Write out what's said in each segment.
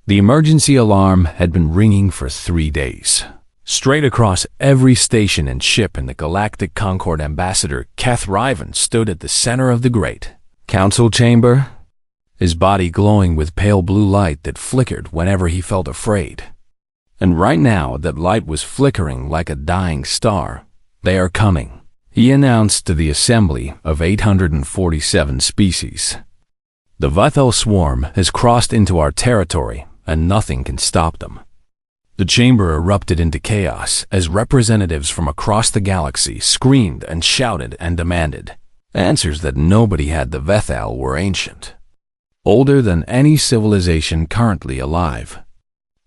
The emergency alarm had been ringing for 3 days. Straight across every station and ship in the Galactic Concord, Ambassador Keth Riven stood at the center of the great council chamber, his body glowing with pale blue light that flickered whenever he felt afraid. And right now that light was flickering like a dying star. "They are coming," he announced to the assembly of 847 species. "The Vethel swarm has crossed into our territory, and nothing can stop them." The chamber erupted into chaos as representatives from across the galaxy screamed and shouted and demanded. Answers that nobody had. The Vethel were ancient, older than any civilization currently alive,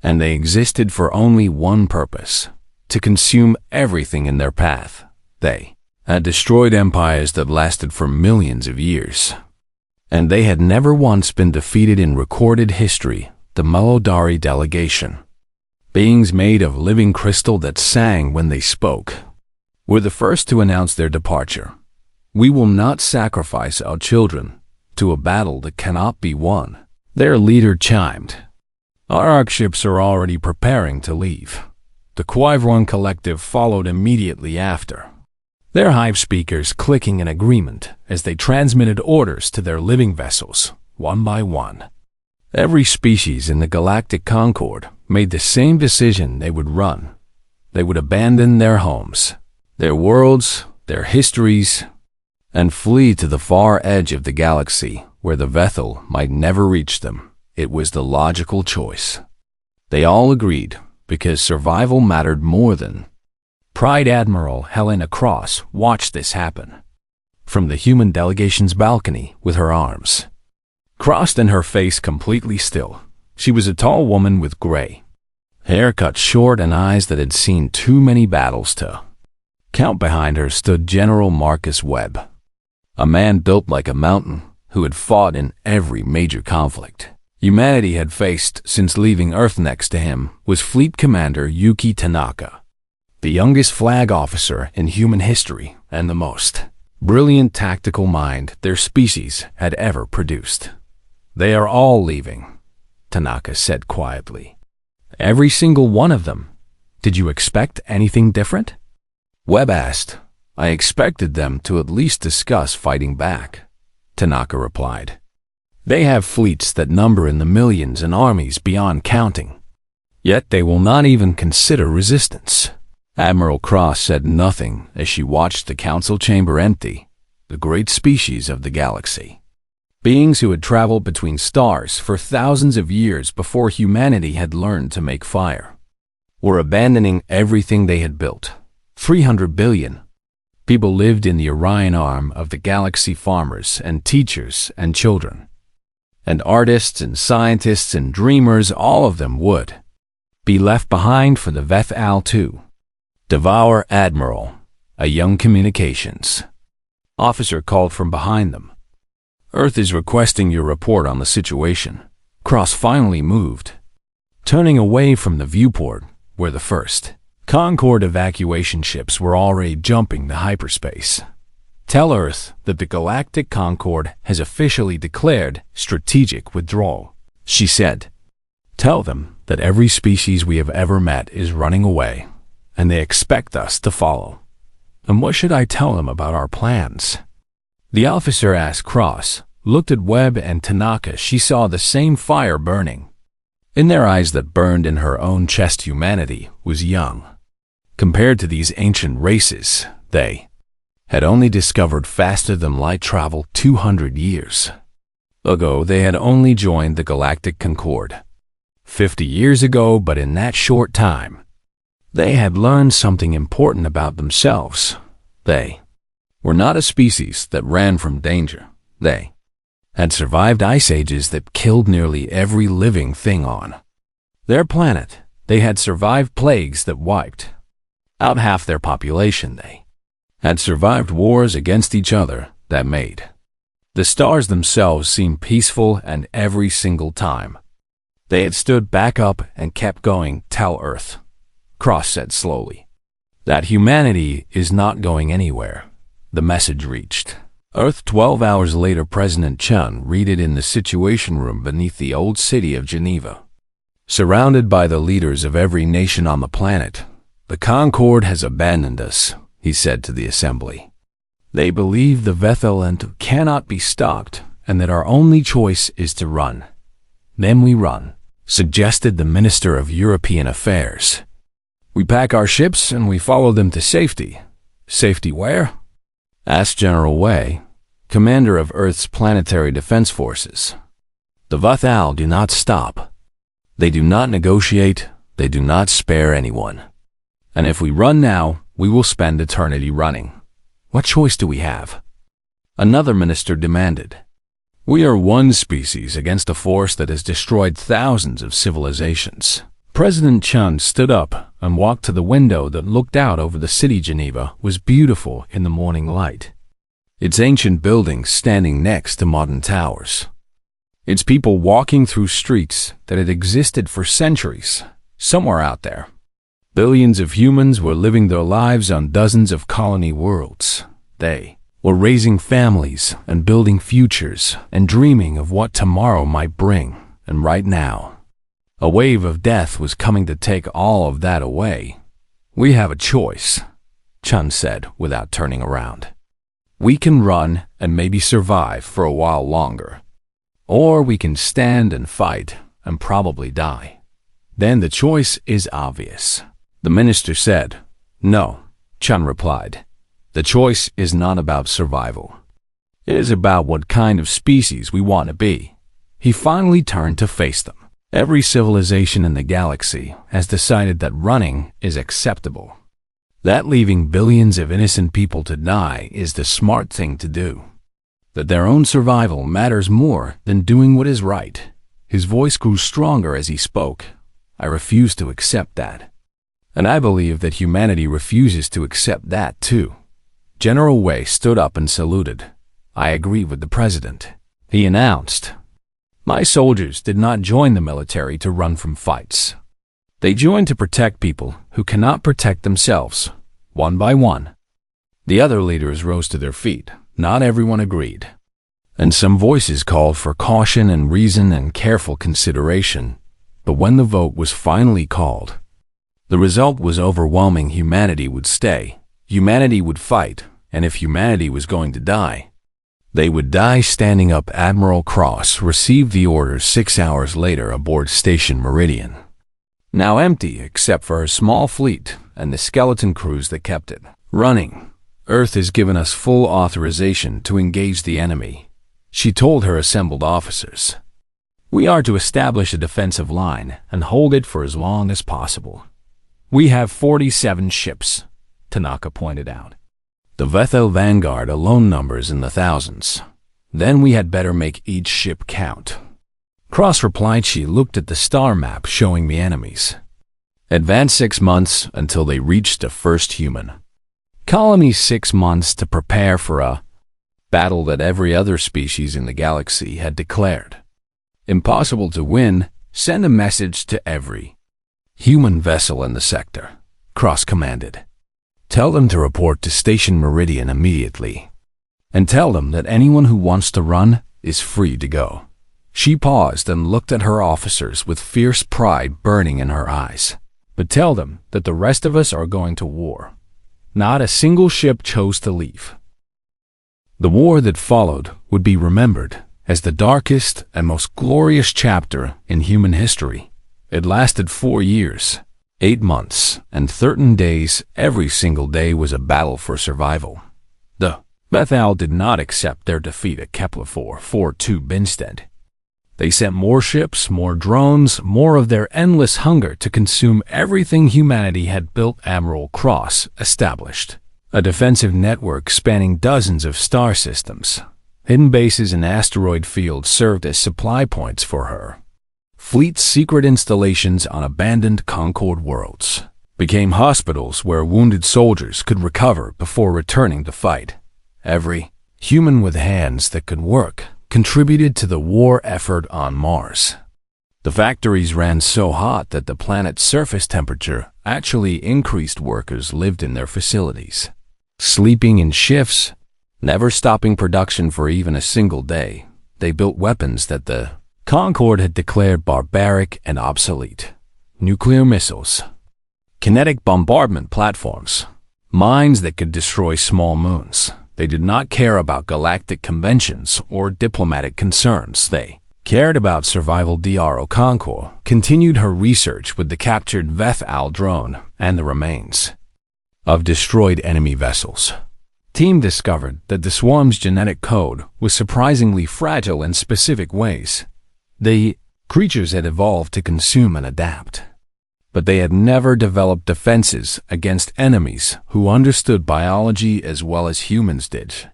and they existed for only one purpose: to consume everything in their path. They had destroyed empires that lasted for millions of years, and they had never once been defeated in recorded history. The Melodari delegation, beings made of living crystal that sang when they spoke, were the first to announce their departure. "We will not sacrifice our children to a battle that cannot be won," their leader chimed. "Our arc ships are already preparing to leave." The Quivrun Collective followed immediately after, their hive speakers clicking in agreement as they transmitted orders to their living vessels, one by one. Every species in the Galactic Concord made the same decision: they would run. They would abandon their homes, their worlds, their histories, and flee to the far edge of the galaxy where the Vethel might never reach them. It was the logical choice. They all agreed because survival mattered more than. Pride Admiral Helena Cross watched this happen from the human delegation's balcony with her arms crossed and her face completely still. She was a tall woman with gray hair cut short and eyes that had seen too many battles to count. Behind her stood General Marcus Webb, a man built like a mountain who had fought in every major conflict humanity had faced since leaving Earth. Next to him was Fleet Commander Yuki Tanaka, the youngest flag officer in human history and the most brilliant tactical mind their species had ever produced. "They are all leaving," Tanaka said quietly. "Every single one of them. Did you expect anything different?" Webb asked. "I expected them to at least discuss fighting back," Tanaka replied. "They have fleets that number in the millions and armies beyond counting. Yet they will not even consider resistance." Admiral Cross said nothing as she watched the council chamber empty. The great species of the galaxy, beings who had traveled between stars for thousands of years before humanity had learned to make fire, were abandoning everything they had built. 300 billion people lived in the Orion arm of the galaxy. Farmers and teachers and children and artists and scientists and dreamers, all of them would be left behind for the Vethal too. "Devour Admiral," a young communications officer called from behind them. "Earth is requesting your report on the situation." Cross finally moved, turning away from the viewport where the first Concord evacuation ships were already jumping to hyperspace. "Tell Earth that the Galactic Concord has officially declared strategic withdrawal," she said. "Tell them that every species we have ever met is running away, and they expect us to follow." "And what should I tell them about our plans?" The officer asked. Cross looked at Webb and Tanaka. She saw the same fire burning in their eyes that burned in her own chest. Humanity was young compared to these ancient races. They had only discovered faster than light travel 200 years ago. They had only joined the Galactic Concord 50 years ago, but in that short time, they had learned something important about themselves. They were not a species that ran from danger. They had survived ice ages that killed nearly every living thing on their planet. They had survived plagues that wiped out half their population. They had survived wars against each other that made the stars themselves seem peaceful, and every single time they had stood back up and kept going. "Tell Earth," Cross said slowly, "that humanity is not going anywhere." The message reached Earth 12 hours later. President Chun read it in the Situation Room beneath the old city of Geneva. Surrounded by the leaders of every nation on the planet, the Concorde has abandoned us, he said to the assembly. They believe the Vethalant cannot be stopped and that our only choice is to run. Then we run, suggested the Minister of European Affairs. We pack our ships and we follow them to safety. Safety where? Asked General Wei, commander of Earth's planetary defense forces. The Vathal do not stop. They do not negotiate. They do not spare anyone. And if we run now, we will spend eternity running. What choice do we have? Another minister demanded. We are one species against a force that has destroyed thousands of civilizations. President Chun stood up and walked to the window that looked out over the city. Geneva was beautiful in the morning light. Its ancient buildings standing next to modern towers. Its people walking through streets that had existed for centuries, somewhere out there. Billions of humans were living their lives on dozens of colony worlds. They were raising families and building futures and dreaming of what tomorrow might bring. And right now, a wave of death was coming to take all of that away. We have a choice, Chun said without turning around. We can run and maybe survive for a while longer. Or we can stand and fight and probably die. Then the choice is obvious. The minister said. No, Chun replied. The choice is not about survival. It is about what kind of species we want to be. He finally turned to face them. Every civilization in the galaxy has decided that running is acceptable. That leaving billions of innocent people to die is the smart thing to do. That their own survival matters more than doing what is right. His voice grew stronger as he spoke. I refuse to accept that. And I believe that humanity refuses to accept that too. General Wei stood up and saluted. I agree with the president. He announced. My soldiers did not join the military to run from fights. They joined to protect people who cannot protect themselves, one by one. The other leaders rose to their feet. Not everyone agreed. And some voices called for caution and reason and careful consideration. But when the vote was finally called, the result was overwhelming. Humanity would stay. Humanity would fight. And if humanity was going to die, they would die standing up. Admiral Cross received the orders 6 hours later aboard Station Meridian. Now empty except for her small fleet and the skeleton crews that kept it running. Earth has given us full authorization to engage the enemy, she told her assembled officers. We are to establish a defensive line and hold it for as long as possible. We have 47 ships, Tanaka pointed out. The Vethel Vanguard alone numbers in the thousands. Then we had better make each ship count. Cross replied. She looked at the star map showing me enemies. Advance 6 months until they reached the first human. Colony 6 months to prepare for a battle that every other species in the galaxy had declared. Impossible to win. Send a message to every human vessel in the sector, Cross commanded. Tell them to report to Station Meridian immediately. And tell them that anyone who wants to run is free to go. She paused and looked at her officers with fierce pride burning in her eyes. But tell them that the rest of us are going to war. Not a single ship chose to leave. The war that followed would be remembered as the darkest and most glorious chapter in human history. It lasted 4 years, 8 months, and 13 days. Every single day was a battle for survival. The Bethal did not accept their defeat at Kepler 442 Binstead. They sent more ships, more drones, more of their endless hunger to consume everything humanity had built. Admiral Cross established a defensive network spanning dozens of star systems. Hidden bases and asteroid fields served as supply points for her. Fleet's secret installations on abandoned Concorde worlds became hospitals where wounded soldiers could recover before returning to fight. Every human with hands that could work contributed to the war effort on Mars. The factories ran so hot that the planet's surface temperature actually increased. Workers lived in their facilities, sleeping in shifts, never stopping production for even a single day. They built weapons that the Concord had declared barbaric and obsolete. Nuclear missiles, kinetic bombardment platforms, mines that could destroy small moons. They did not care about galactic conventions or diplomatic concerns. They cared about survival. Dro Concord continued her research with the captured Veth-Al drone and the remains of destroyed enemy vessels. Team discovered that the swarm's genetic code was surprisingly fragile in specific ways. The creatures had evolved to consume and adapt, but they had never developed defenses against enemies who understood biology as well as humans did.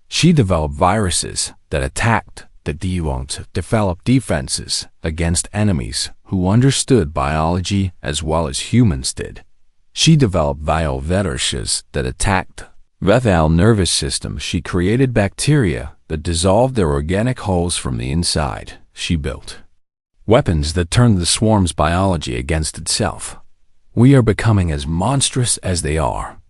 She developed viruses that attacked the D-won't develop defenses against enemies who understood biology as well as humans did. She developed viruses that attacked Veth-Al nervous system. She created bacteria that dissolved their organic hulls from the inside. She built weapons that turned the swarm's biology against itself. We are becoming as monstrous as they are,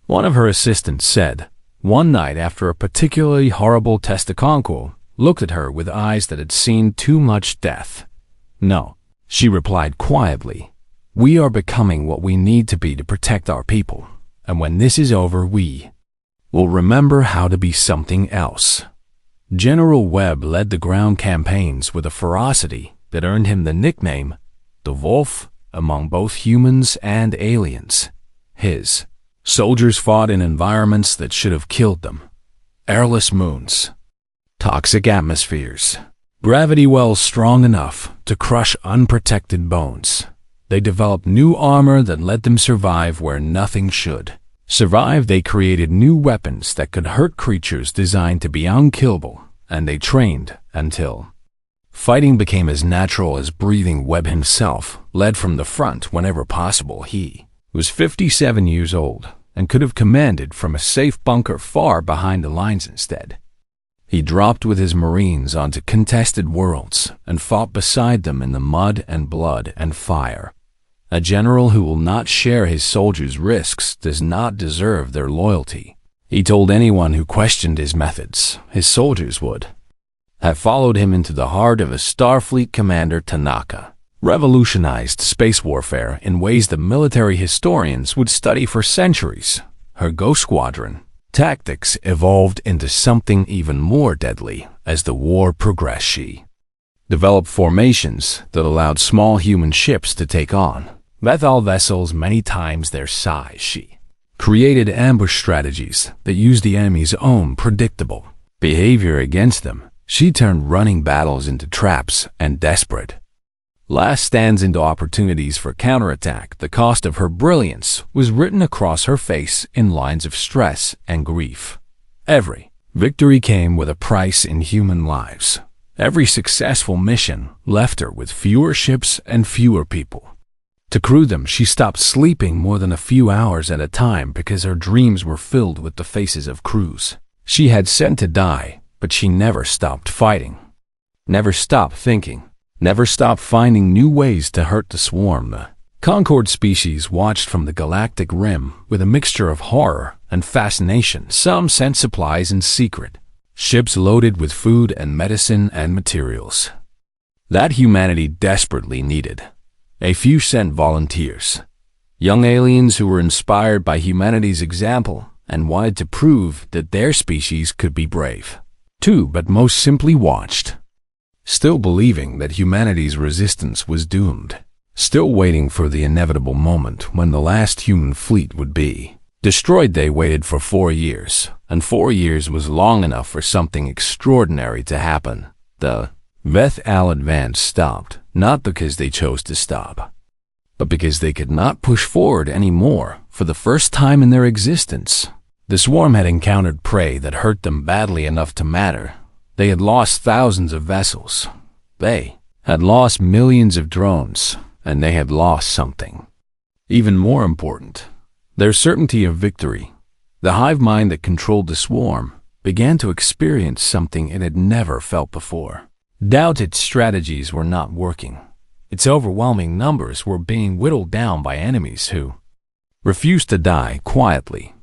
one of her assistants said. One night after a particularly horrible test, Concord looked at her with eyes that had seen too much death. No, she replied quietly. We are becoming what we need to be to protect our people, and when this is over, we will remember how to be something else. General Webb led the ground campaigns with a ferocity that earned him the nickname the Wolf among both humans and aliens. His soldiers fought in environments that should have killed them: airless moons, toxic atmospheres, gravity wells strong enough to crush unprotected bones. They developed new armor that let them survive where nothing should survive. They created new weapons that could hurt creatures designed to be unkillable, and they trained until fighting became as natural as breathing. Webb himself led from the front whenever possible. He was 57 years old and could have commanded from a safe bunker far behind the lines. Instead, he dropped with his Marines onto contested worlds and fought beside them in the mud and blood and fire. A general who will not share his soldiers' risks does not deserve their loyalty. He told anyone who questioned his methods his soldiers would have followed him into the heart of a Starfleet commander. Tanaka revolutionized space warfare in ways that military historians would study for centuries. Her Ghost Squadron tactics evolved into something even more deadly as the war progressed. She developed formations that allowed small human ships to take on Veth-Al vessels many times their size. She created ambush strategies that used the enemy's own predictable behavior against them. She turned running battles into traps and desperate last stands into opportunities for counterattack. The cost of her brilliance was written across her face in lines of stress and grief. Every victory came with a price in human lives. Every successful mission left her with fewer ships and fewer people to crew them. She stopped sleeping more than a few hours at a time because her dreams were filled with the faces of crews she had sent to die, but she never stopped fighting, never stopped thinking, never stopped finding new ways to hurt the swarm. The Concord species watched from the galactic rim with a mixture of horror and fascination. Some sent supplies in secret, ships loaded with food and medicine and materials that humanity desperately needed. A few sent volunteers, young aliens who were inspired by humanity's example and wanted to prove that their species could be brave too, but most simply watched, still believing that humanity's resistance was doomed, still waiting for the inevitable moment when the last human fleet would be destroyed. They waited for 4 years, and 4 years was long enough for something extraordinary to happen. The Veth-Al advance stopped, not because they chose to stop, but because they could not push forward anymore. For the first time in their existence, the swarm had encountered prey that hurt them badly enough to matter. They had lost thousands of vessels. They had lost millions of drones, and they had lost something even more important: their certainty of victory. The hive mind that controlled the swarm began to experience something it had never felt before. Doubt its strategies were not working. Its overwhelming numbers were being whittled down by enemies who refused to die quietly.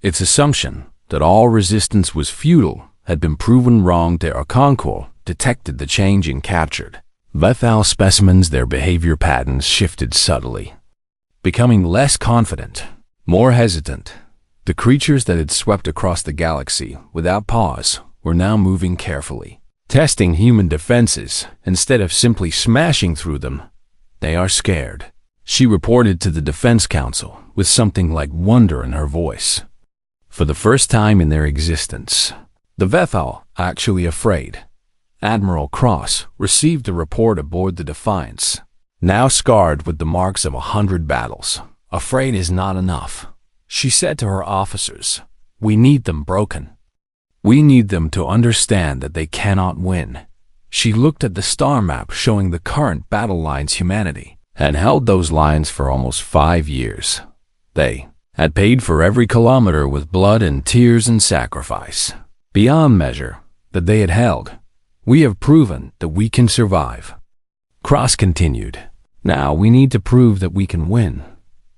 Its assumption that all resistance was futile had been proven wrong. Concord detected the change in captured Vethal specimens. Their behavior patterns shifted subtly, becoming less confident, more hesitant. The creatures that had swept across the galaxy without pause were now moving carefully, testing human defenses instead of simply smashing through them. "They are scared," she reported to the Defense Council with something like wonder in her voice. For the first time in their existence, the Vethal actually afraid. Admiral Cross received a report aboard the Defiance. Now scarred with the marks of 100 battles, afraid is not enough. She said to her officers, "We need them broken. We need them to understand that they cannot win." She looked at the star map showing the current battle lines. Humanity had held those lines for almost 5 years. They had paid for every kilometer with blood and tears and sacrifice. Beyond measure that they had held. "We have proven that we can survive." Cross continued, "Now we need to prove that we can win."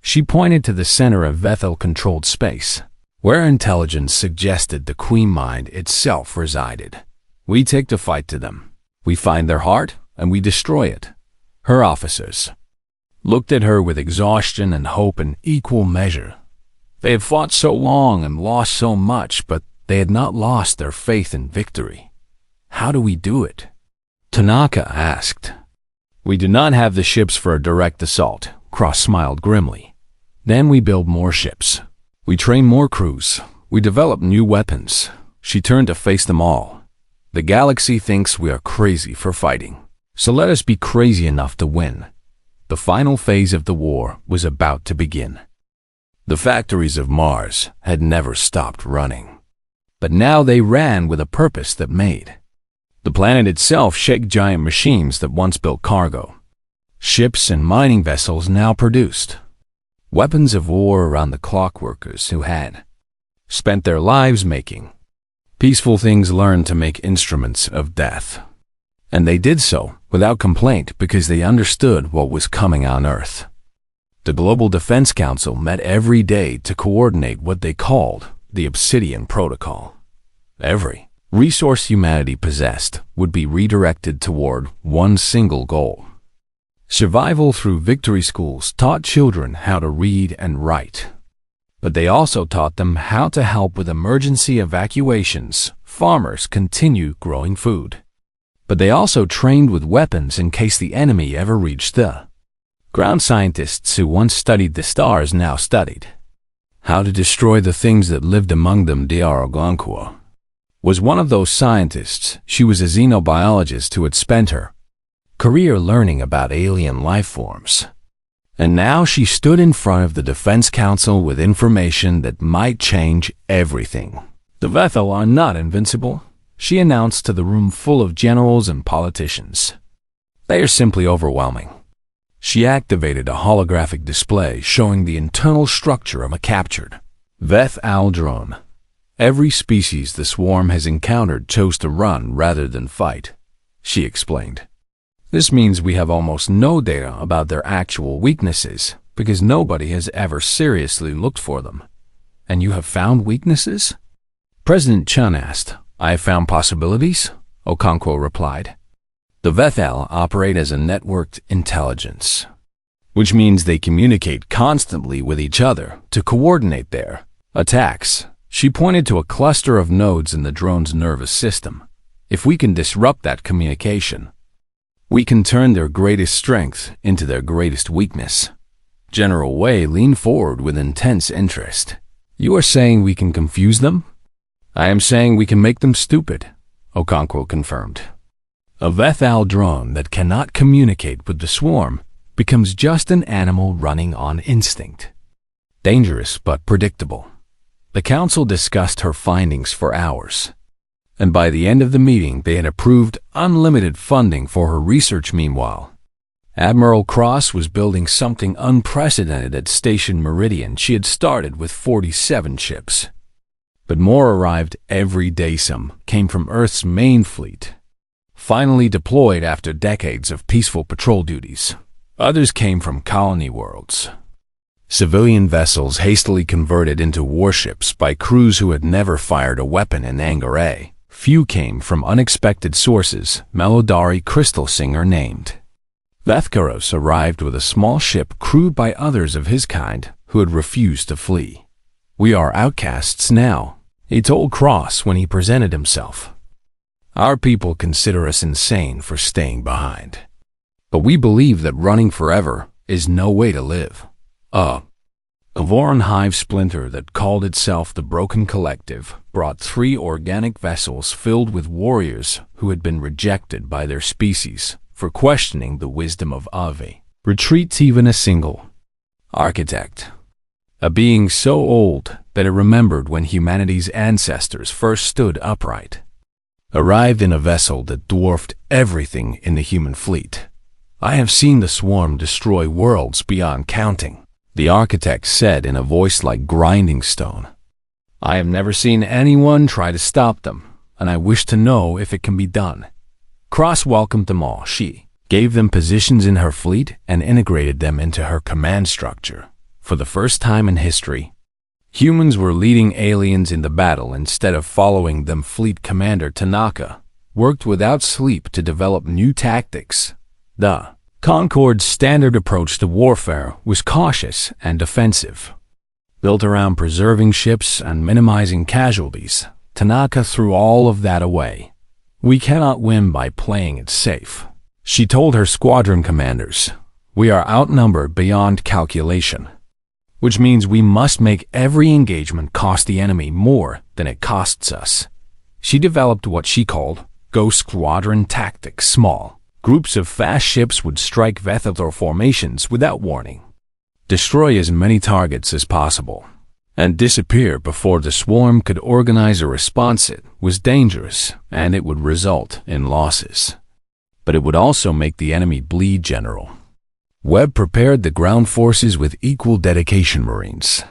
She pointed to the center of Vethel-controlled space, where intelligence suggested the Queen Mind itself resided. "We take the fight to them. We find their heart, and we destroy it." Her officers looked at her with exhaustion and hope in equal measure. They had fought so long and lost so much, but they had not lost their faith in victory. "How do we do it?" Tanaka asked. "We do not have the ships for a direct assault," Cross smiled grimly. "Then we build more ships. We train more crews. We develop new weapons." She turned to face them all. "The galaxy thinks we are crazy for fighting, so let us be crazy enough to win." The final phase of the war was about to begin. The factories of Mars had never stopped running, but now they ran with a purpose that made the planet itself shake. Giant machines that once built cargo, ships and mining vessels now produced weapons of war around the clock. Workers who had spent their lives making peaceful things learned to make instruments of death. And they did so without complaint because they understood what was coming on Earth. The Global Defense Council met every day to coordinate what they called the Obsidian Protocol. Every resource humanity possessed would be redirected toward one single goal. Survival through victory schools taught children how to read and write, but they also taught them how to help with emergency evacuations. Farmers continue growing food, but they also trained with weapons in case the enemy ever reached the ground. Scientists who once studied the stars now studied how to destroy the things that lived among them. Diaragonkwa was one of those scientists. She was a xenobiologist who had spent her career learning about alien life forms. And now she stood in front of the Defense Council with information that might change everything. "The Vethel are not invincible," she announced to the room full of generals and politicians. "They are simply overwhelming." She activated a holographic display showing the internal structure of a captured Vethal drone. "Every species the swarm has encountered chose to run rather than fight," she explained. "This means we have almost no data about their actual weaknesses because nobody has ever seriously looked for them." "And you have found weaknesses?" President Chun asked. "I have found possibilities," Okonkwo replied. "The Vethal operate as a networked intelligence, which means they communicate constantly with each other to coordinate their attacks." She pointed to a cluster of nodes in the drone's nervous system. "If we can disrupt that communication, we can turn their greatest strength into their greatest weakness." General Wei leaned forward with intense interest. "You are saying we can confuse them?" "I am saying we can make them stupid," Okonkwo confirmed. "A Vethal drone that cannot communicate with the swarm becomes just an animal running on instinct. Dangerous but predictable." The council discussed her findings for hours, and by the end of the meeting they had approved unlimited funding for her research. Meanwhile, Admiral Cross was building something unprecedented at Station Meridian. She had started with 47 ships, but more arrived every day. Some came from Earth's main fleet, finally deployed after decades of peaceful patrol duties. Others came from colony worlds, civilian vessels hastily converted into warships by crews who had never fired a weapon in Angare. Few came from unexpected sources. Melodari Crystal Singer named Vethkaros arrived with a small ship crewed by others of his kind who had refused to flee. "We are outcasts now," he told Cross when he presented himself. "Our people consider us insane for staying behind. But we believe that running forever is no way to live." A Voron hive splinter that called itself the Broken Collective brought 3 organic vessels filled with warriors who had been rejected by their species for questioning the wisdom of Ave. Retreats even a single architect, a being so old that it remembered when humanity's ancestors first stood upright, arrived in a vessel that dwarfed everything in the human fleet. "I have seen the swarm destroy worlds beyond counting," the architect said in a voice like grinding stone. "I have never seen anyone try to stop them, and I wish to know if it can be done." Cross welcomed them all. She gave them positions in her fleet and integrated them into her command structure. For the first time in history, humans were leading aliens in the battle instead of following them. Fleet Commander Tanaka worked without sleep to develop new tactics. The Concorde's standard approach to warfare was cautious and defensive. Built around preserving ships and minimizing casualties, Tanaka threw all of that away. "We cannot win by playing it safe," she told her squadron commanders. "We are outnumbered beyond calculation, which means we must make every engagement cost the enemy more than it costs us." She developed what she called Ghost Squadron Tactics. Small groups of fast ships would strike Vethethor formations without warning, destroy as many targets as possible, and disappear before the swarm could organize a response. It was dangerous, and it would result in losses. But it would also make the enemy bleed. General Webb prepared the ground forces with equal dedication. Marines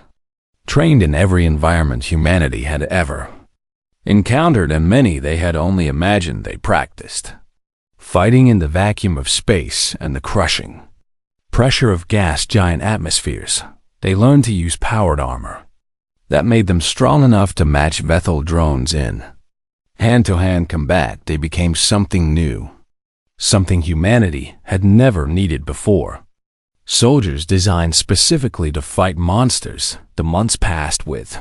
trained in every environment humanity had ever encountered, and many they had only imagined. They practiced fighting in the vacuum of space and the crushing pressure of gas giant atmospheres. They learned to use powered armor that made them strong enough to match Vethel drones in hand-to-hand combat. They became something new, something humanity had never needed before. Soldiers designed specifically to fight monsters. The months passed with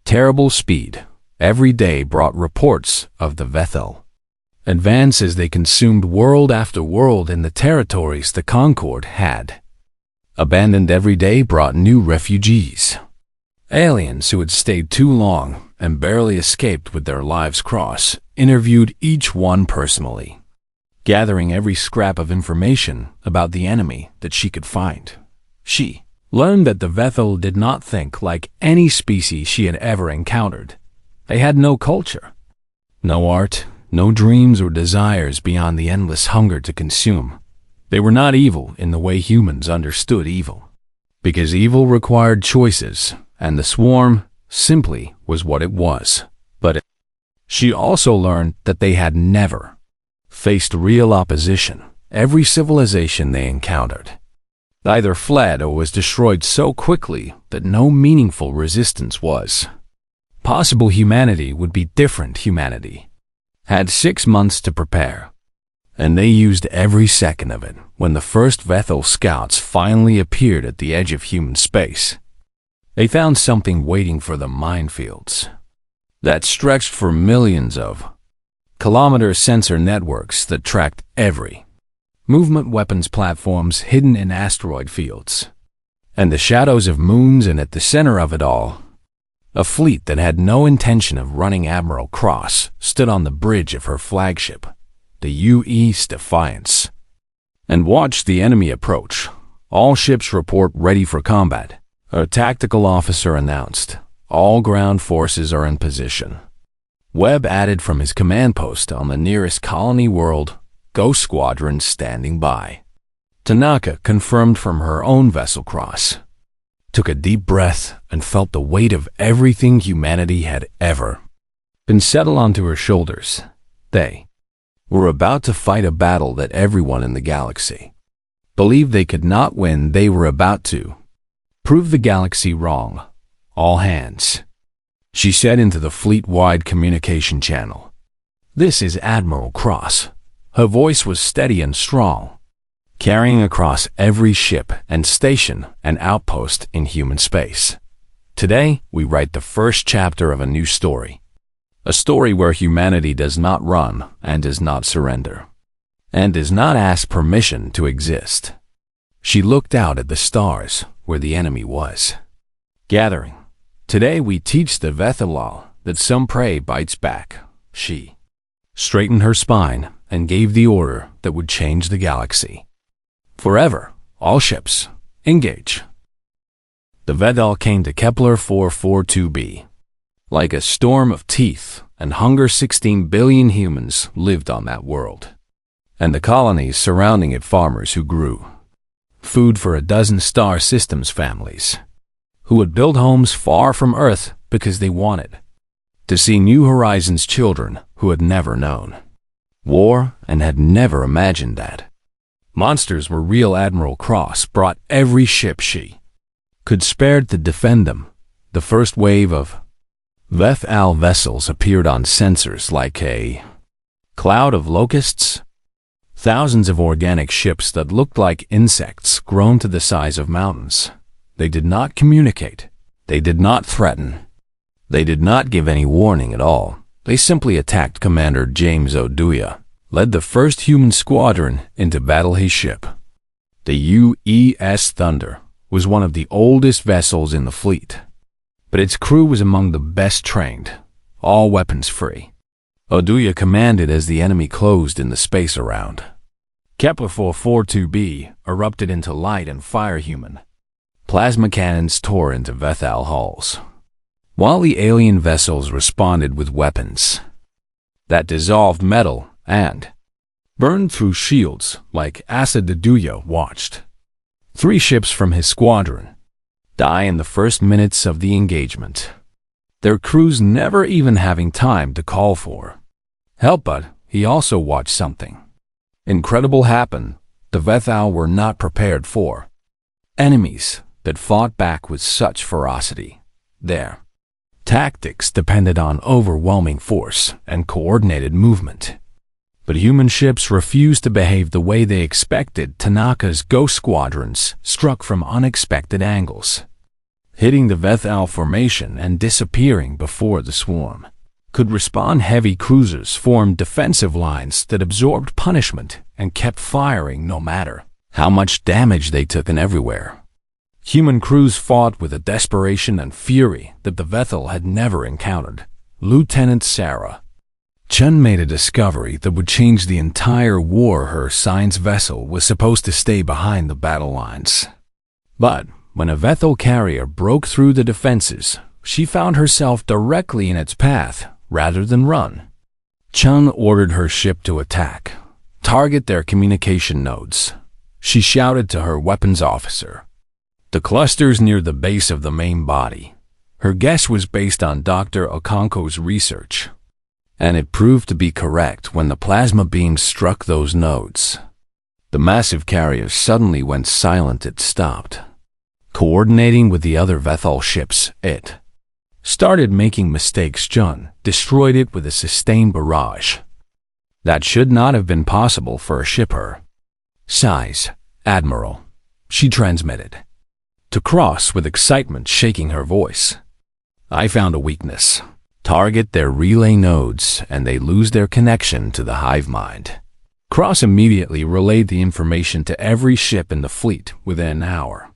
terrible speed. Every day brought reports of the Vethel advance as they consumed world after world in the territories the Concorde had abandoned. Every day brought new refugees, aliens who had stayed too long and barely escaped with their lives. Cross interviewed each one personally, gathering every scrap of information about the enemy that she could find. She learned that the Vethel did not think like any species she had ever encountered. They had no culture, no art, no dreams or desires beyond the endless hunger to consume. They were not evil in the way humans understood evil, because evil required choices, and the swarm simply was what it was. But she also learned that they had never faced real opposition. Every civilization they encountered either fled or was destroyed so quickly that no meaningful resistance was possible. Humanity would be different. Humanity had 6 months to prepare, and they used every second of it. When the first Vethel scouts finally appeared at the edge of human space, they found something waiting for them: minefields that stretched for millions of kilometers, sensor networks that tracked every movement, weapons platforms hidden in asteroid fields, and the shadows of moons, and at the center of it all, a fleet that had no intention of running. Admiral Cross stood on the bridge of her flagship, the U.S. Defiance, and watched the enemy approach. "All ships report ready for combat," a tactical officer announced. "All ground forces are in position." Webb added from his command post on the nearest colony world, "Ghost Squadron standing by." Tanaka confirmed from her own vessel. Cross took a deep breath and felt the weight of everything humanity had ever been settle onto her shoulders. They were about to fight a battle that everyone in the galaxy believed they could not win. They were about to prove the galaxy wrong. "All hands," she said into the fleet-wide communication channel. This is Admiral Cross. Her voice was steady and strong, carrying across every ship and station and outpost in human space. Today, we write the first chapter of a new story. A story where humanity does not run and does not surrender, and does not ask permission to exist. She looked out at the stars where the enemy was gathering. Today we teach the Vethalal that some prey bites back. She straightened her spine and gave the order that would change the galaxy forever. All ships, engage. The Vedal came to Kepler 442b. Like a storm of teeth and hunger, 16 billion humans lived on that world, and the colonies surrounding it farmers who grew food for a dozen star systems families, who would build homes far from Earth because they wanted to see New Horizons children who had never known war and had never imagined that monsters were real. Admiral Cross brought every ship she could spare to defend them. The first wave of Veth-Al vessels appeared on sensors like a cloud of locusts. Thousands of organic ships that looked like insects grown to the size of mountains. They did not communicate. They did not threaten. They did not give any warning at all. They simply attacked. Commander James O'Dwyer led the first human squadron into battle. His ship, the UES Thunder, was one of the oldest vessels in the fleet, but its crew was among the best trained, all weapons free. O'Dwyer commanded as the enemy closed in the space around. Kepler 442b erupted into light and fire. Human plasma cannons tore into Vethal hulls, while the alien vessels responded with weapons that dissolved metal and burned through shields like acid. O'Dwyer watched 3 ships from his squadron die in the first minutes of the engagement, their crews never even having time to call for help. But he also watched something incredible happen. The Vethal were not prepared for enemies that fought back with such ferocity. Their tactics depended on overwhelming force and coordinated movement. But human ships refused to behave the way they expected. Tanaka's ghost squadrons struck from unexpected angles, hitting the Vethal formation and disappearing before the swarm could respond. Heavy cruisers formed defensive lines that absorbed punishment and kept firing no matter how much damage they took. And everywhere, human crews fought with a desperation and fury that the Vethal had never encountered. Lieutenant Sarah Chun made a discovery that would change the entire war. Her science vessel was supposed to stay behind the battle lines, but when a Vethal carrier broke through the defenses, she found herself directly in its path rather than run. Chun ordered her ship to attack, target their communication nodes. She shouted to her weapons officer, the clusters near the base of the main body. Her guess was based on Dr. Okonko's research, and it proved to be correct. When the plasma beams struck those nodes, the massive carrier suddenly went silent. It stopped coordinating with the other Vethal ships. It started making mistakes. Chun destroyed it with a sustained barrage that should not have been possible for a ship her size. Admiral, she transmitted to Cross with excitement, shaking her voice. I found a weakness. Target their relay nodes and they lose their connection to the hive mind. Cross immediately relayed the information to every ship in the fleet within an hour.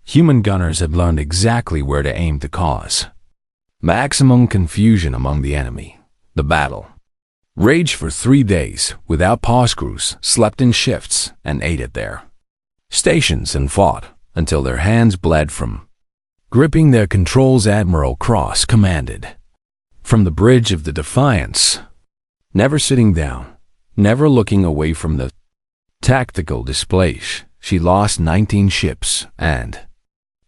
Human gunners had learned exactly where to aim to cause maximum confusion among the enemy. The battle raged for 3 days without pause. Crews slept in shifts and ate at their stations and fought until their hands bled from gripping their controls. Admiral Cross commanded from the bridge of the Defiance, never sitting down, never looking away from the tactical displays. She lost 19 ships and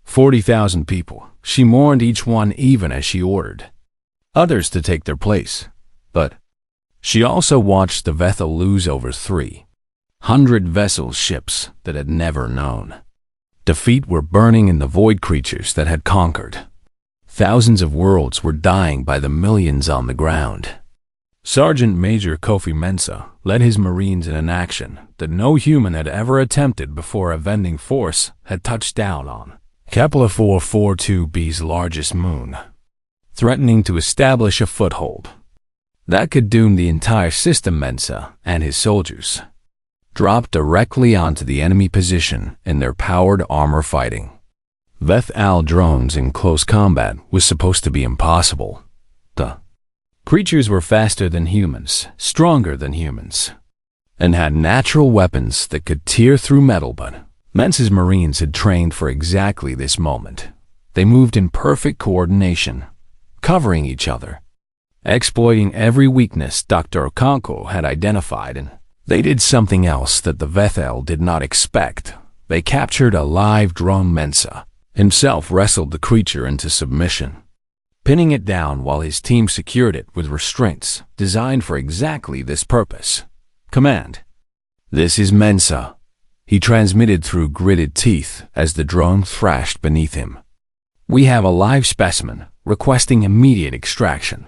40,000 people. She mourned each one, even as she ordered others to take their place. But she also watched the Vethal lose over 300 vessels, ships that had never known defeat were burning in the void. Creatures that had conquered thousands of worlds were dying by the millions on the ground. Sergeant Major Kofi Mensah led his Marines in an action that no human had ever attempted before a vending force had touched down on Kepler 442b's largest moon, threatening to establish a foothold that could doom the entire system. Mensah and his soldiers dropped directly onto the enemy position in their powered armor fighting. Veth-Al drones in close combat was supposed to be impossible. The creatures were faster than humans, stronger than humans, and had natural weapons that could tear through metal, but Mensah's Marines had trained for exactly this moment. They moved in perfect coordination, covering each other, exploiting every weakness Dr. Okonkwo had identified, and they did something else that the Veth-El did not expect. They captured a live drone. Mensah himself wrestled the creature into submission, pinning it down while his team secured it with restraints designed for exactly this purpose. Command. This is Mensah, he transmitted through gritted teeth as the drone thrashed beneath him. We have a live specimen requesting immediate extraction.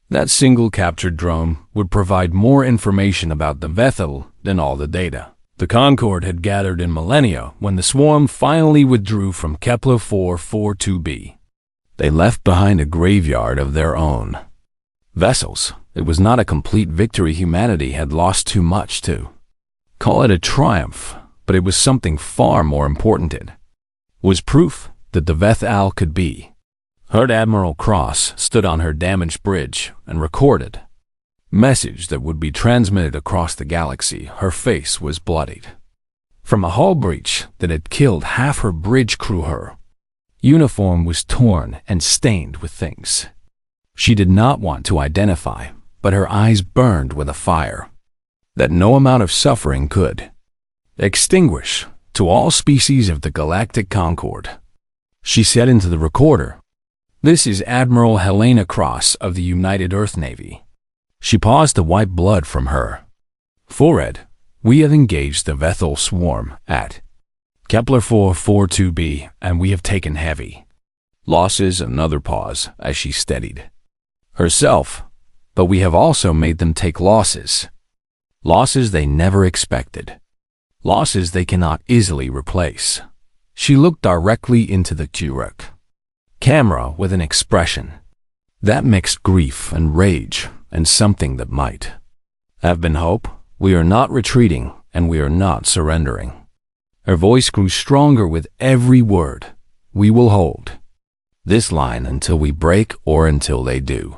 That single captured drone would provide more information about the Veth-El than all the data the Concorde had gathered in millennia. When the swarm finally withdrew from Kepler 442b, they left behind a graveyard of their own vessels. It was not a complete victory. Humanity had lost too much to call it a triumph, but it was something far more important. It was proof that the Veth-Al could be. Her Admiral Cross stood on her damaged bridge and recorded message that would be transmitted across the galaxy. Her face was bloodied from a hull breach that had killed half her bridge crew. Her uniform was torn and stained with things she did not want to identify, but her eyes burned with a fire that no amount of suffering could extinguish. To all species of the Galactic Concorde, she said into the recorder, "This is Admiral Helena Cross of the United Earth Navy." She paused to wipe blood from her forehead. We have engaged the Veth-El swarm at Kepler 442b, and we have taken heavy losses. Another pause as she steadied herself. But we have also made them take losses. Losses they never expected. Losses they cannot easily replace. She looked directly into the Turek camera with an expression that mixed grief and rage and something that might have been hope. We are not retreating, and we are not surrendering. Her voice grew stronger with every word. We will hold this line until we break or until they do.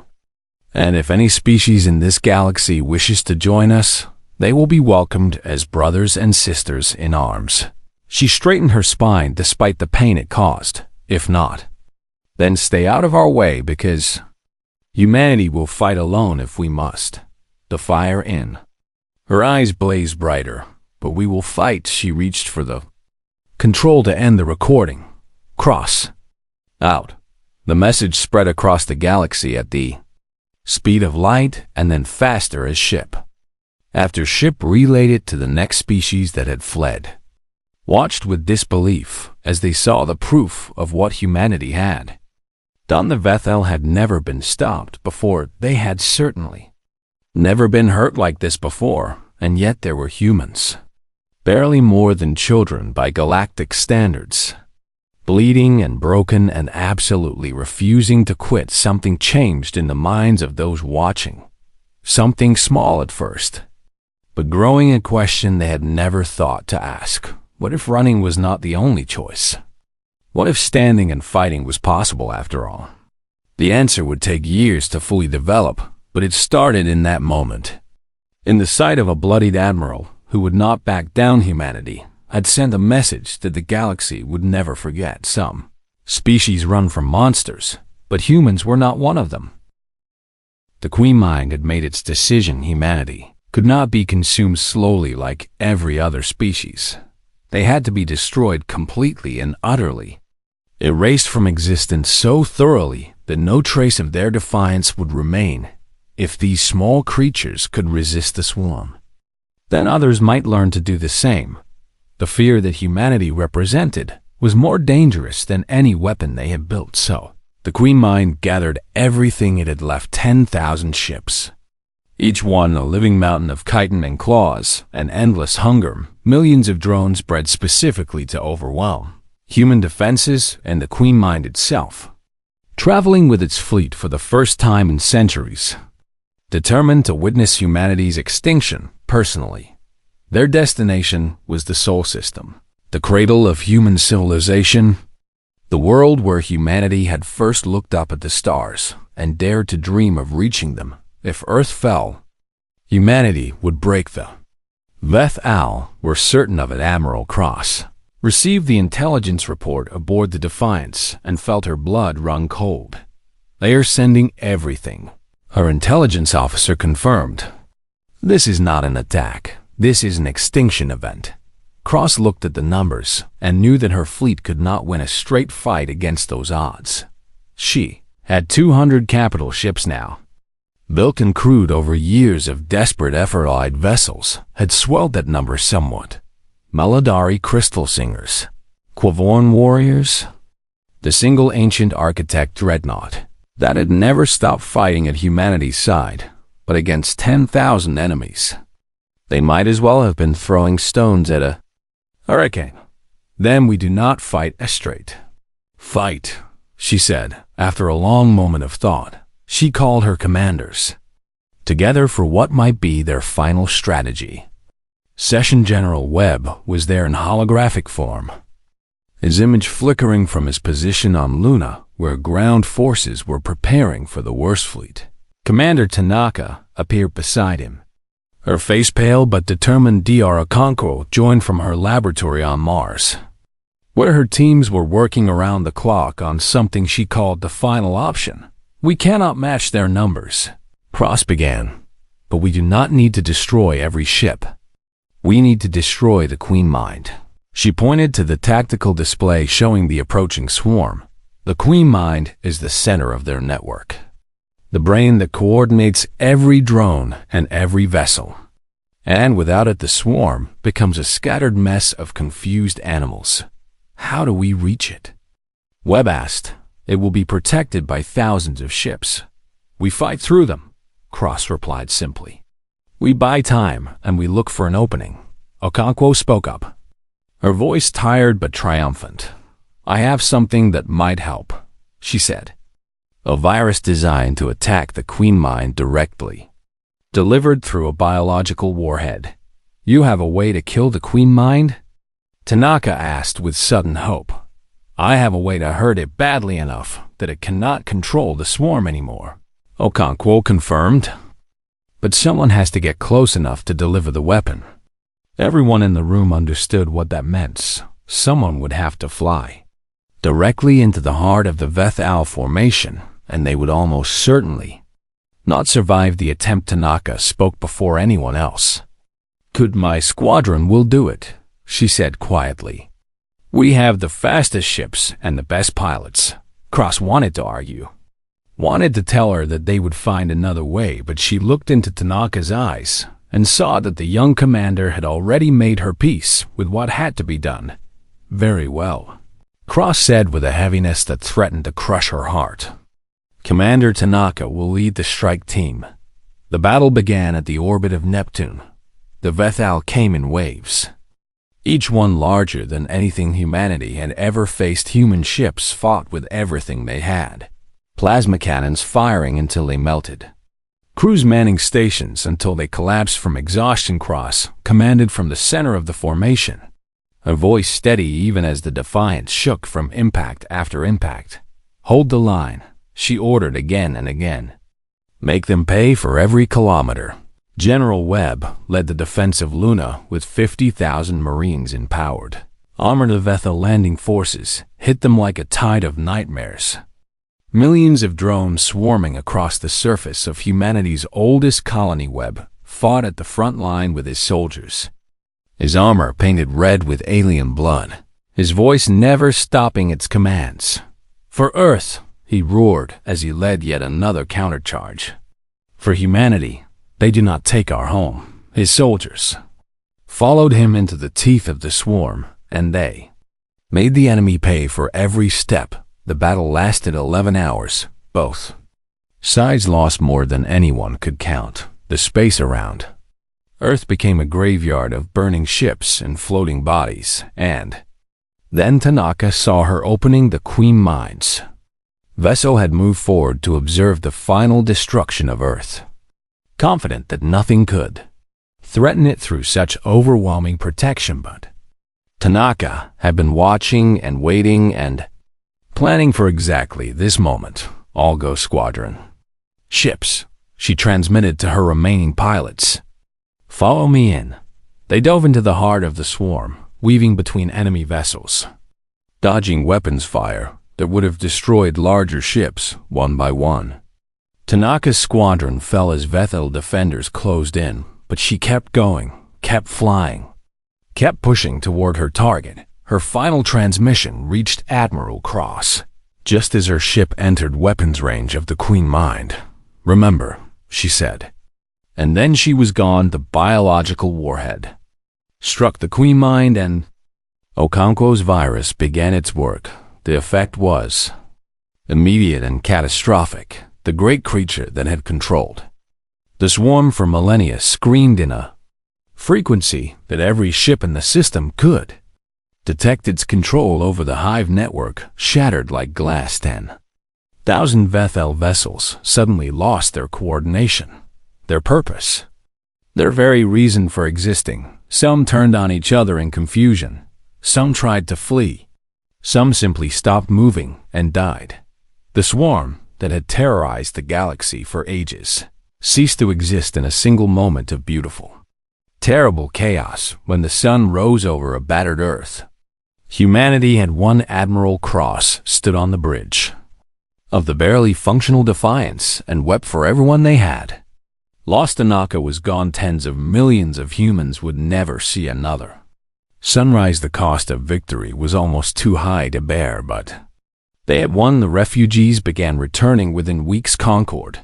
And if any species in this galaxy wishes to join us, they will be welcomed as brothers and sisters in arms. She straightened her spine despite the pain it caused. If not, then stay out of our way, because humanity will fight alone if we must. The fire in her eyes blazed brighter. But we will fight. She reached for the control to end the recording. Cross out. The message spread across the galaxy at the speed of light and then faster as ship after ship relayed it to the next species that had fled, watched with disbelief as they saw the proof of what humanity had done. The Veth-El had never been stopped before. They had certainly never been hurt like this before, and yet there were humans, barely more than children by galactic standards, bleeding and broken and absolutely refusing to quit. Something changed in the minds of those watching. Something small at first, but growing, a question they had never thought to ask. What if running was not the only choice? What if standing and fighting was possible after all? The answer would take years to fully develop, but it started in that moment. In the sight of a bloodied admiral who would not back down, humanity had sent a message that the galaxy would never forget. Some species run from monsters, but humans were not one of them. The Queen Mind had made its decision. Humanity could not be consumed slowly like every other species. They had to be destroyed completely and utterly, erased from existence so thoroughly that no trace of their defiance would remain. If these small creatures could resist the swarm, then others might learn to do the same. The fear that humanity represented was more dangerous than any weapon they had built. So the Queen Mind gathered everything it had left: 10,000 ships, Each one a living mountain of chitin and claws, and endless hunger, millions of drones bred specifically to overwhelm human defenses and the Queen Mind itself. Traveling with its fleet for the first time in centuries, determined to witness humanity's extinction personally. Their destination was the Sol System, the cradle of human civilization, the world where humanity had first looked up at the stars and dared to dream of reaching them. If Earth fell, humanity would break the Veth Al were certain of it. Admiral Cross received the intelligence report aboard the Defiance and felt her blood run cold. They are sending everything, her intelligence officer confirmed. This is not an attack. This is an extinction event. Cross looked at the numbers and knew that her fleet could not win a straight fight against those odds. She had 200 capital ships now, built and crewed over years of desperate effort-eyed vessels, had swelled that number somewhat. Maladari crystal singers, Quavorn warriors, the single ancient architect dreadnought that had never stopped fighting at humanity's side, but against 10,000 enemies. They might as well have been throwing stones at a hurricane. Then we do not fight a straight fight, she said, after a long moment of thought. She called her commanders together for what might be their final strategy. Session General Webb was there in holographic form, his image flickering from his position on Luna, where ground forces were preparing for the worst fleet. Commander Tanaka appeared beside him, her face pale but determined. Dr. Okonkwo joined from her laboratory on Mars, where her teams were working around the clock on something she called the final option. We cannot match their numbers, Cross began, but we do not need to destroy every ship. We need to destroy the Queen Mind. She pointed to the tactical display showing the approaching swarm. The Queen Mind is the center of their network, the brain that coordinates every drone and every vessel. And without it, the swarm becomes a scattered mess of confused animals. How do we reach it? Webb asked. It will be protected by thousands of ships. We fight through them, Cross replied simply. We buy time and we look for an opening. Okonkwo spoke up, her voice tired but triumphant. I have something that might help, she said. A virus designed to attack the Queen Mind directly, delivered through a biological warhead. You have a way to kill the Queen Mind? Tanaka asked with sudden hope. I have a way to hurt it badly enough that it cannot control the swarm anymore, Okonkwo confirmed. But someone has to get close enough to deliver the weapon. Everyone in the room understood what that meant. Someone would have to fly directly into the heart of the Veth Al formation, and they would almost certainly not survive the attempt. Tanaka spoke before anyone else. Good, my squadron will do it, she said quietly. We have the fastest ships and the best pilots. Cross wanted to argue, wanted to tell her that they would find another way, but she looked into Tanaka's eyes and saw that the young commander had already made her peace with what had to be done. Very well, Cross said with a heaviness that threatened to crush her heart. Commander Tanaka will lead the strike team. The battle began at the orbit of Neptune. The Veth Al came in waves, each one larger than anything humanity had ever faced. Human ships fought with everything they had, plasma cannons firing until they melted, crews manning stations until they collapsed from exhaustion. Cross commanded from the center of the formation, her voice steady even as the Defiance shook from impact after impact. Hold the line, she ordered again and again. Make them pay for every kilometer. General Webb led the defense of Luna with 50,000 Marines empowered. Armored Veth landing forces hit them like a tide of nightmares. Millions of drones swarming across the surface of humanity's oldest colony. Webb fought at the front line with his soldiers, his armor painted red with alien blood, his voice never stopping its commands. For Earth, he roared as he led yet another countercharge. For humanity, they do not take our home. His soldiers followed him into the teeth of the swarm, and they made the enemy pay for every step. The battle lasted 11 hours. Both sides lost more than anyone could count. The space around Earth became a graveyard of burning ships and floating bodies, and then Tanaka saw her opening the Queen Mines. Vessel had moved forward to observe the final destruction of Earth, confident that nothing could threaten it through such overwhelming protection, but Tanaka had been watching and waiting and planning for exactly this moment. All go squadron. Ships, she transmitted to her remaining pilots. Follow me in. They dove into the heart of the swarm, weaving between enemy vessels, dodging weapons fire that would have destroyed larger ships one by one. Tanaka's squadron fell as Vethel defenders closed in, but she kept going, kept flying, kept pushing toward her target. Her final transmission reached Admiral Cross, just as her ship entered weapons range of the Queen Mind. "Remember," she said. And then she was gone. The biological warhead struck the Queen Mind and Okonkwo's virus began its work. The effect was immediate and catastrophic. The great creature that had controlled the swarm for millennia screamed in a frequency that every ship in the system could detect. Its control over the hive network shattered like glass. 10,000 Vethel vessels suddenly lost their coordination, their purpose, their very reason for existing. Some turned on each other in confusion. Some tried to flee. Some simply stopped moving and died. The swarm that had terrorized the galaxy for ages ceased to exist in a single moment of beautiful, terrible chaos when the sun rose over a battered Earth. Humanity had won. Admiral Cross stood on the bridge of the barely functional Defiance and wept for everyone they had lost. Tanaka was gone. Tens of millions of humans would never see another sunrise. The cost of victory was almost too high to bear, but they had won. The refugees began returning within weeks. Concord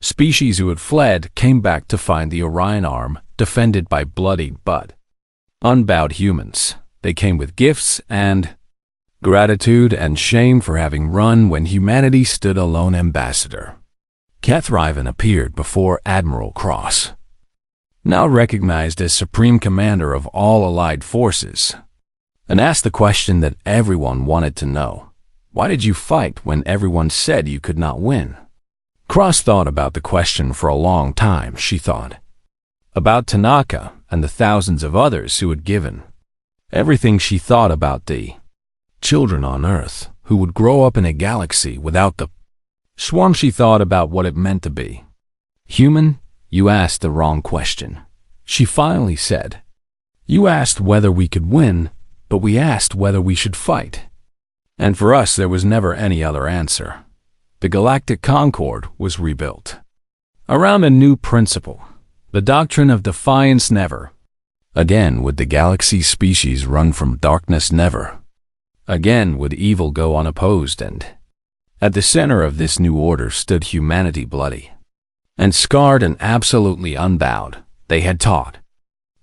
species who had fled came back to find the Orion Arm defended by bloodied but unbowed humans. They came with gifts and gratitude and shame for having run when humanity stood alone. Ambassador Kathriven appeared before Admiral Cross, now recognized as Supreme Commander of all Allied forces, and asked the question that everyone wanted to know. Why did you fight when everyone said you could not win? Cross thought about the question for a long time. She thought about Tanaka and the thousands of others who had given everything. She thought about the children on Earth who would grow up in a galaxy without the swarm. She thought about what it meant to be human. You asked the wrong question, she finally said. You asked whether we could win, but we asked whether we should fight. And for us there was never any other answer. The Galactic Concord was rebuilt around a new principle, the doctrine of defiance. Never again would the galaxy species run from darkness. Never again would evil go unopposed. And at the center of this new order stood humanity, bloody and scarred and absolutely unbowed. They had taught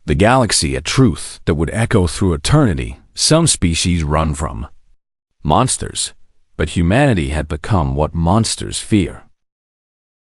the galaxy a truth that would echo through eternity. Some species run from monsters, but humanity had become what monsters fear.